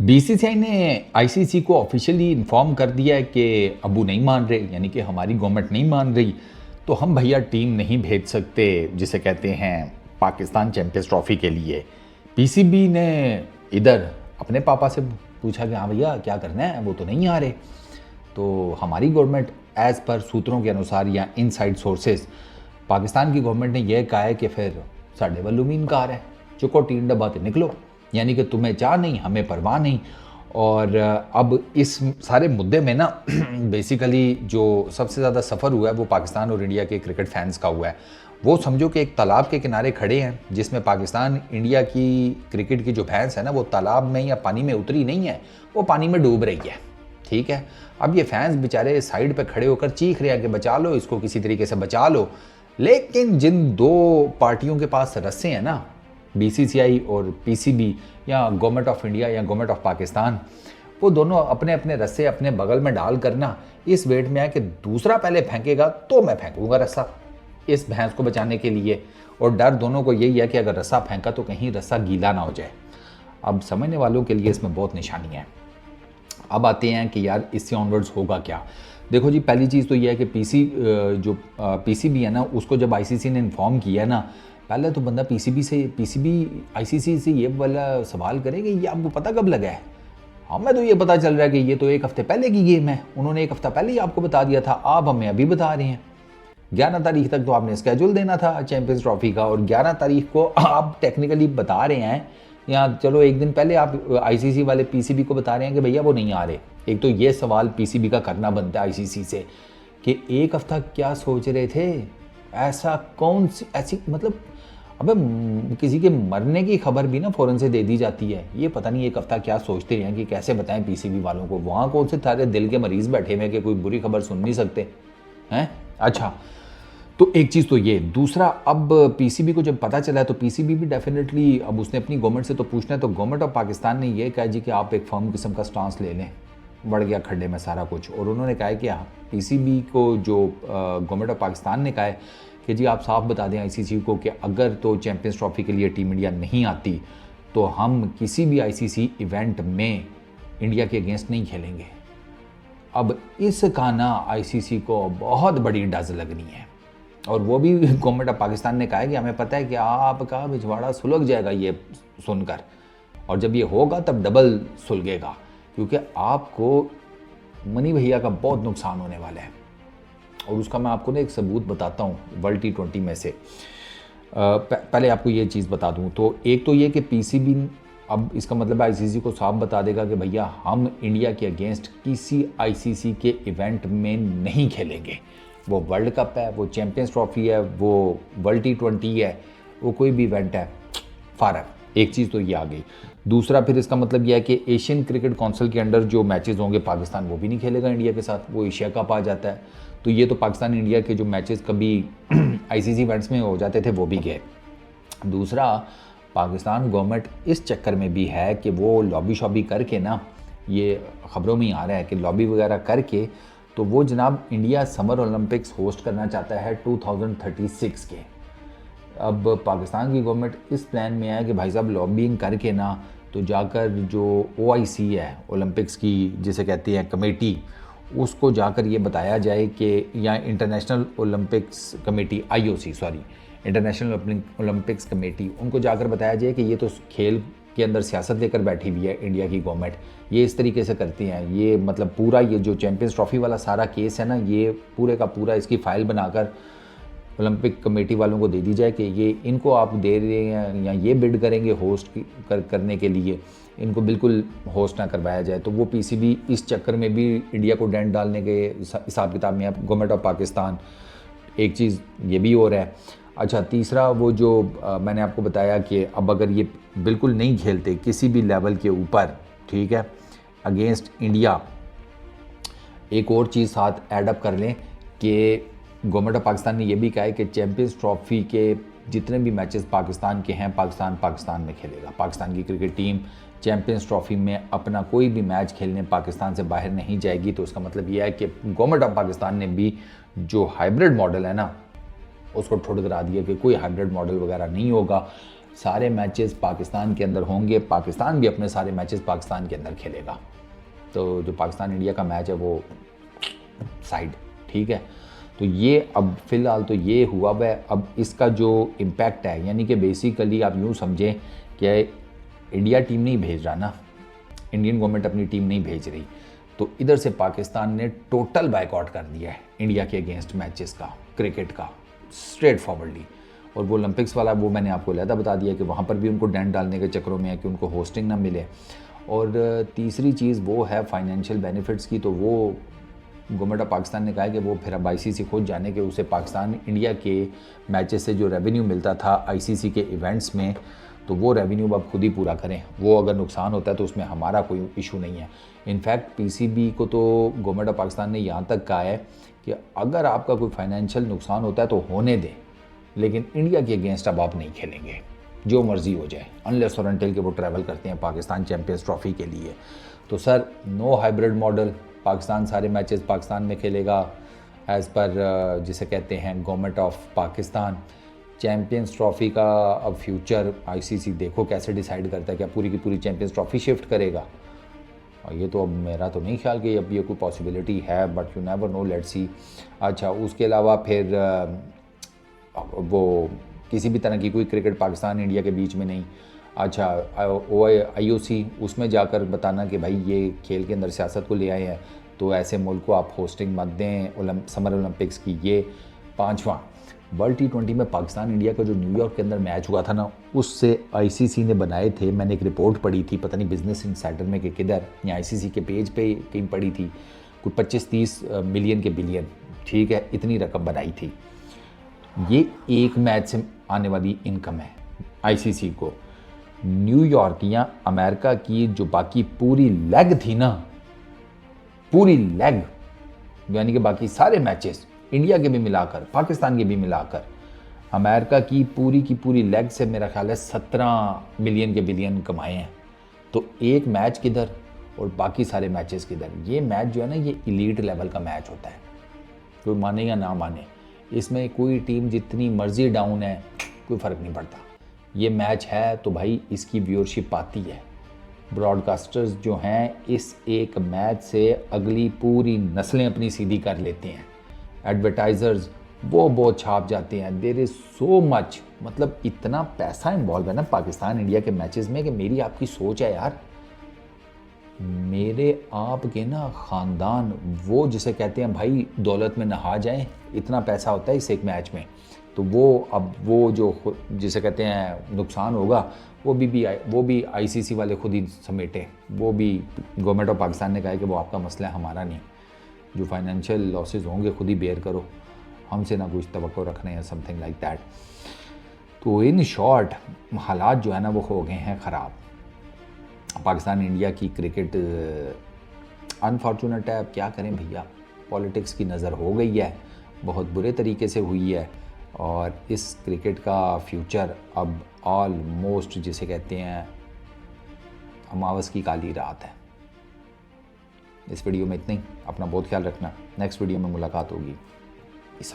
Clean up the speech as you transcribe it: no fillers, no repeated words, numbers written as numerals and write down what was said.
BCCI ने ICC को officially inform कर दिया है कि अबू नहीं मान रहे, यानी कि हमारी गवर्नमेंट नहीं मान रही, तो हम भैया टीम नहीं भेज सकते जिसे कहते हैं पाकिस्तान चैंपियंस ट्रॉफी के लिए। पीसीबी ने इधर अपने पापा से पूछा कि हाँ भैया क्या करना है, वो तो नहीं आ रहे। तो हमारी गवर्नमेंट एज़ पर सूत्रों के अनुसार या इनसाइड सोर्सेज पाकिस्तान की गवर्नमेंट ने यह कहा है कि फिर साढ़े वल्लू भी इनकार है, चुको टीन डब्बा ते निकलो, यानी कि तुम्हें चाह नहीं हमें परवाह नहीं। और अब इस सारे मुद्दे में ना बेसिकली जो सबसे ज़्यादा सफ़र हुआ है वो पाकिस्तान और इंडिया के क्रिकेट फैंस का हुआ है। वो समझो कि एक तालाब के किनारे खड़े हैं जिसमें पाकिस्तान इंडिया की क्रिकेट की जो फैंस है ना वो तालाब में या पानी में उतरी नहीं है, वो पानी में डूब रही है। ठीक है, अब ये फैंस बेचारे साइड पे खड़े होकर चीख रहे हैं कि बचा लो इसको, किसी तरीके से बचा लो। लेकिन जिन दो पार्टियों के पास रस्से हैं ना, बीसीसीआई और पीसीबी या गवर्नमेंट ऑफ इंडिया या गवर्नमेंट ऑफ पाकिस्तान, वो दोनों अपने अपने रस्से अपने बगल में डाल करना इस वेट में है कि दूसरा पहले फेंकेगा तो मैं फेंकूंगा रस्सा इस भैंस को बचाने के लिए। और डर दोनों को यही है कि अगर रस्सा फेंका तो कहीं रस्सा गीला ना हो जाए। अब समझने वालों के लिए इसमें बहुत निशानी है। अब आते हैं कि यार इससे ऑनवर्ड्स होगा क्या। देखो जी, पहली चीज़ तो ये है कि पीसीबी है ना, उसको जब आईसीसी ने इन्फॉर्म किया ना, पहले तो बंदा पीसीबी आईसीसी से ये वाला सवाल करे कि ये आपको पता कब लगा है। हमें तो ये पता चल रहा है कि ये तो एक हफ्ते पहले की गेम है, उन्होंने एक हफ्ता पहले ही आपको बता दिया था, आप हमें अभी बता रहे हैं। 11 तारीख तक तो आपने स्केड्यूल देना था चैंपियंस ट्रॉफी का, और 11 तारीख को आप टेक्निकली बता रहे हैं, या चलो एक दिन पहले आप आईसीसी वाले पीसीबी को बता रहे हैं कि भैया वो नहीं आ रहे। एक तो ये सवाल पीसीबी का करना बनता है आईसीसी से कि एक हफ्ता क्या सोच रहे थे, ऐसा कौन सी ऐसी मतलब अबे किसी के मरने की खबर भी ना फ़ौरन से दे दी जाती है। ये पता नहीं एक हफ्ता क्या सोचते हैं कि कैसे बताएं पीसीबी वालों को, वहाँ कौन से सारे दिल के मरीज़ बैठे हुए कि कोई बुरी खबर सुन नहीं सकते हैं। अच्छा, तो एक चीज़ तो ये। दूसरा, अब पीसीबी को जब पता चला है तो पीसीबी भी डेफिनेटली अब उसने अपनी गवर्नमेंट से तो पूछना है, तो गवर्नमेंट ऑफ पाकिस्तान ने ये कहा जी कि आप एक फर्म किस्म का स्टांस ले लें, बढ़ गया खड्डे में सारा कुछ। और उन्होंने कहा है कि पीसीबी को जो गवर्नमेंट ऑफ पाकिस्तान ने कहा है कि जी आप साफ बता दें आईसीसी को कि अगर तो चैंपियंस ट्रॉफी के लिए टीम इंडिया नहीं आती तो हम किसी भी आईसीसी इवेंट में इंडिया के अगेंस्ट नहीं खेलेंगे। अब इसका ना आईसीसी को बहुत बड़ी डज लगनी है, और वो भी गवर्नमेंट ऑफ पाकिस्तान ने कहा है कि हमें पता है कि आपका भिजवाड़ा सुलग जाएगा ये सुनकर, और जब ये होगा तब डबल सुलगेगा, क्योंकि आपको मनी भैया का बहुत नुकसान होने वाला है। और उसका मैं आपको ना एक सबूत बताता हूँ वर्ल्ड T20 में से। पहले आपको ये चीज़ बता दूँ तो एक तो ये कि पीसीबी अब इसका मतलब आईसीसी को साफ बता देगा कि भैया हम इंडिया के अगेंस्ट किसी आईसीसी के इवेंट में नहीं खेलेंगे। वो वर्ल्ड कप है, वो चैंपियंस ट्रॉफी है, वो वर्ल्ड T20 है, वो कोई भी इवेंट है, फ़र्क। एक चीज़ तो ये आ गई। दूसरा, फिर इसका मतलब यह है कि एशियन क्रिकेट काउंसिल के अंडर जो मैचेस होंगे पाकिस्तान वो भी नहीं खेलेगा इंडिया के साथ, वो एशिया कप आ जाता है। तो ये तो पाकिस्तान इंडिया के जो मैचेस कभी आईसीसी इवेंट्स में हो जाते थे वो भी गए। दूसरा, पाकिस्तान गवर्नमेंट इस चक्कर में भी है कि वो लॉबी शॉबी करके ना, ये ख़बरों में ही आ रहा है कि लॉबी वगैरह करके तो वो जनाब इंडिया समर ओलंपिक्स होस्ट करना चाहता है 2036 के। अब पाकिस्तान की गवर्नमेंट इस प्लान में है कि भाई साहब लॉबिंग करके ना तो जाकर जो OIC है ओलंपिक्स की जिसे कहते हैं कमेटी, उसको जाकर ये बताया जाए कि या international Olympics committee IOC sorry international Olympics committee, उनको जाकर बताया जाए कि ये तो खेल के अंदर सियासत लेकर बैठी हुई है इंडिया की गवर्नमेंट, ये इस तरीके से करती हैं, ये मतलब पूरा ये जो चैंपियंस ट्रॉफी वाला सारा केस है ना, ये पूरे का पूरा इसकी फ़ाइल बनाकर ओलंपिक कमेटी वालों को दे दी जाए कि ये इनको आप दे रहे हैं या ये बिड करेंगे होस्ट करने के लिए, इनको बिल्कुल होस्ट ना करवाया जाए। तो वो पीसीबी इस चक्कर में भी इंडिया को डेंट डालने के हिसाब किताब में अब गवर्नमेंट ऑफ पाकिस्तान, एक चीज़ ये भी हो रहा है। अच्छा, तीसरा वो जो मैंने आपको बताया कि अब अगर ये बिल्कुल नहीं खेलते किसी भी लेवल के ऊपर, ठीक है, अगेंस्ट इंडिया, एक और चीज़ साथ एडअप कर लें कि गवर्नमेंट ऑफ पाकिस्तान ने यह भी कहा है कि चैंपियंस ट्रॉफी के जितने भी मैचेस पाकिस्तान के हैं पाकिस्तान में खेलेगा। पाकिस्तान की क्रिकेट टीम चैंपियंस ट्रॉफी में अपना कोई भी मैच खेलने पाकिस्तान से बाहर नहीं जाएगी। तो उसका मतलब यह है कि गवर्नमेंट ऑफ पाकिस्तान ने भी जो हाइब्रिड मॉडल है ना उसको ठुठकरा दिया कि कोई हाइब्रिड मॉडल वगैरह नहीं होगा। सारे मैचेस पाकिस्तान के अंदर होंगे, पाकिस्तान भी अपने सारे मैचेस पाकिस्तान के अंदर खेलेगा। तो जो पाकिस्तान इंडिया का मैच है वो साइड, ठीक है। तो ये अब फ़िलहाल तो ये हुआ वह, अब इसका जो इम्पैक्ट है, यानी कि बेसिकली आप यूँ समझें कि इंडिया टीम नहीं भेज रहा ना, इंडियन गवर्नमेंट अपनी टीम नहीं भेज रही, तो इधर से पाकिस्तान ने टोटल बायकॉट कर दिया है इंडिया के अगेंस्ट मैचेस का, क्रिकेट का, स्ट्रेट फॉरवर्डली। और वो ओलंपिक्स वाला वो मैंने आपको अलहदा बता दिया कि वहाँ पर भी उनको डैंड डालने के चक्करों में है कि उनको होस्टिंग ना मिले। और तीसरी चीज़ वो है फाइनेंशियल बेनिफिट्स की, तो वो गवर्नमेंट ऑफ पाकिस्तान ने कहा है कि वो फिर अब आईसीसी खुद जाने के उसे पाकिस्तान इंडिया के मैचेस से जो रेवेन्यू मिलता था आईसीसी के इवेंट्स में, तो वो रेवेन्यू अब खुद ही पूरा करें। वो अगर नुकसान होता है तो उसमें हमारा कोई इशू नहीं है। इनफैक्ट पीसीबी को तो गवर्नमेंट ऑफ पाकिस्तान ने यहाँ तक कहा है कि अगर आपका कोई फाइनेंशियल नुकसान होता है तो होने दें, लेकिन इंडिया के अगेंस्ट अब आप नहीं खेलेंगे, जो मर्ज़ी हो जाए, अनलेस और अनटिल के वो ट्रैवल करते हैं पाकिस्तान चैम्पियंस ट्रॉफ़ी के लिए। तो sir no hybrid model, Pakistan सारे मैचेस पाकिस्तान में खेलेगा एज़ पर जिसे कहते हैं government of Pakistan. Champions trophy का अब फ्यूचर आईसीसी देखो कैसे डिसाइड करता है, क्या पूरी की पूरी चैम्पियंस ट्रॉफ़ी शिफ्ट करेगा। और ये तो अब मेरा तो नहीं ख्याल कि अब ये कोई पॉसिबिलिटी है, but you never know, let's see. अच्छा, उसके अलावा फिर वो किसी भी तरह की कोई क्रिकेट पाकिस्तान इंडिया के बीच में नहीं। अच्छा, IOC उसमें जाकर बताना कि भाई ये खेल के अंदर सियासत को ले आए हैं, तो ऐसे मुल्क को आप होस्टिंग मत दें समर ओलंपिक्स की। ये 5वां वर्ल्ड T20 में पाकिस्तान इंडिया का जो न्यूयॉर्क के अंदर मैच हुआ था ना, उससे आईसीसी ने बनाए थे, मैंने एक रिपोर्ट पढ़ी थी, पता नहीं बिजनेस इनसाइडर में कि किधर, या आईसीसी के पेज पे कहीं पढ़ी थी, कोई 25-30 मिलियन के बिलियन, ठीक है, इतनी रकम बनाई थी। ये एक मैच से आने वाली इनकम है आईसीसी को। न्यूयॉर्क या अमेरिका की जो बाकी पूरी लेग थी ना, पूरी लेग, यानी कि बाकी सारे मैचेस इंडिया के भी मिलाकर, पाकिस्तान के भी मिलाकर, अमेरिका की पूरी लेग से मेरा ख्याल है 17 मिलियन के बिलियन कमाए हैं। तो एक मैच किधर और बाकी सारे मैचेस किधर। ये मैच जो है ना, ये इलीट लेवल का मैच होता है, कोई माने या ना माने, इसमें कोई टीम जितनी मर्जी डाउन है कोई फ़र्क नहीं पड़ता। ये मैच है तो भाई इसकी व्यूअरशिप आती है। ब्रॉडकास्टर्स जो हैं इस एक मैच से अगली पूरी नस्लें अपनी सीधी कर लेते हैं। एडवर्टाइज़र्स वो बहुत छाप जाते हैं। देयर इज़ सो मच, मतलब इतना पैसा इन्वॉल्व है ना पाकिस्तान इंडिया के मैचेस में कि मेरी आपकी सोच है यार, मेरे आपके ना ख़ानदान वो जिसे कहते हैं भाई दौलत में नहा जाए, इतना पैसा होता है इस एक मैच में। तो वो अब वो जो जिसे कहते हैं नुकसान होगा वो भी आईसीसी वाले खुद ही समेटे। वो भी गवर्नमेंट ऑफ पाकिस्तान ने कहा है कि वो आपका मसला है, हमारा नहीं। जो फाइनेंशियल लॉसेस होंगे खुद ही बेयर करो, हमसे ना कुछ तवक्को रखना है, समथिंग लाइक दैट। तो इन शॉर्ट हालात जो है ना वो हो गए हैं ख़राब। पाकिस्तान इंडिया की क्रिकेट अनफॉर्चुनेट है, अब क्या करें भैया, पॉलिटिक्स की नज़र हो गई है, बहुत बुरे तरीके से हुई है। और इस क्रिकेट का फ्यूचर अब ऑलमोस्ट जिसे कहते हैं अमावस की काली रात है। इस वीडियो में इतना ही, अपना बहुत ख्याल रखना, नेक्स्ट वीडियो में मुलाकात होगी। इस